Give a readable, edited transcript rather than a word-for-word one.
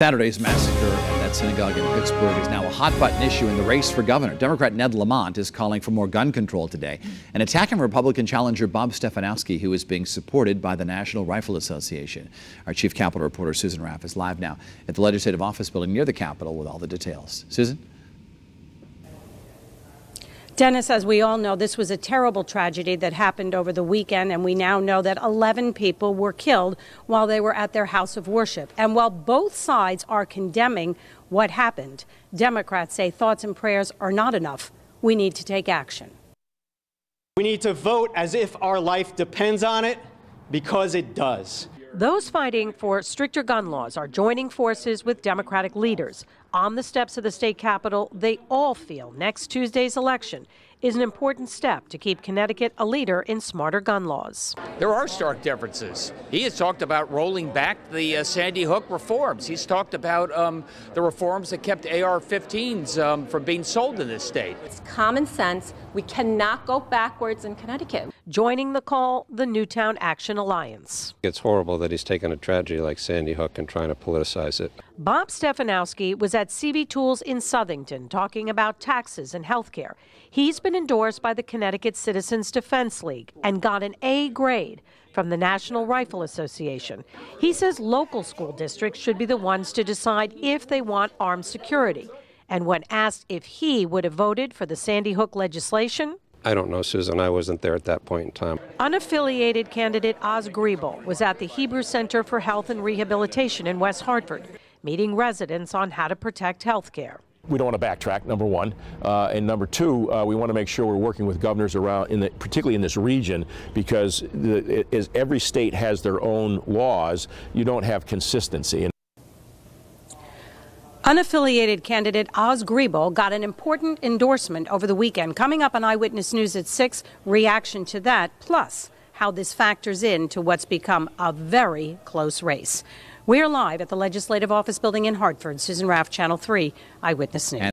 Saturday's massacre at that synagogue in Pittsburch is now a hot-button issue in the race for governor. Democrat Ned Lamont is calling for more gun control today and attacking Republican challenger Bob Stefanowski, who is being supported by the National Rifle Association. Our chief Capitol reporter Susan Raff is live now at the Legislative Office building near the Capitol with all the details. Susan? Dennis, as we all know, this was a terrible tragedy that happened over the weekend, and we now know that 11 people were killed while they were at their house of worship. And while both sides are condemning what happened, Democrats say thoughts and prayers are not enough. We need to take action. We need to vote as if our life depends on it, because it does. Those fighting for stricter gun laws are joining forces with Democratic leaders. On the steps of the state capitol, they all feel next Tuesday's election is an important step to keep Connecticut a leader in smarter gun laws. There are stark differences. He has talked about rolling back the Sandy Hook reforms. He's talked about the reforms that kept AR-15s from being sold in this state. It's common sense. We cannot go backwards in Connecticut. Joining the call, the Newtown Action Alliance. It's horrible that he's taken a tragedy like Sandy Hook and trying to politicize it. Bob Stefanowski was at CV Tools in Southington talking about taxes and health care. He's been endorsed by the Connecticut Citizens Defense League and got an A grade from the National Rifle Association. He says local school districts should be the ones to decide if they want armed security. And when asked if he would have voted for the Sandy Hook legislation, I don't know, Susan. I wasn't there at that point in time. Unaffiliated candidate Oz Griebel was at the Hebrew Center for Health and Rehabilitation in West Hartford, meeting residents on how to protect health care. We don't want to backtrack, number one. And number two, we want to make sure we're working with governors around, particularly in this region, because as every state has their own laws, you don't have consistency. Unaffiliated candidate Oz Griebel got an important endorsement over the weekend. Coming up on Eyewitness News at 6, reaction to that, plus how this factors into what's become a very close race. We're live at the Legislative Office building in Hartford. Susan Raff, Channel 3, Eyewitness News.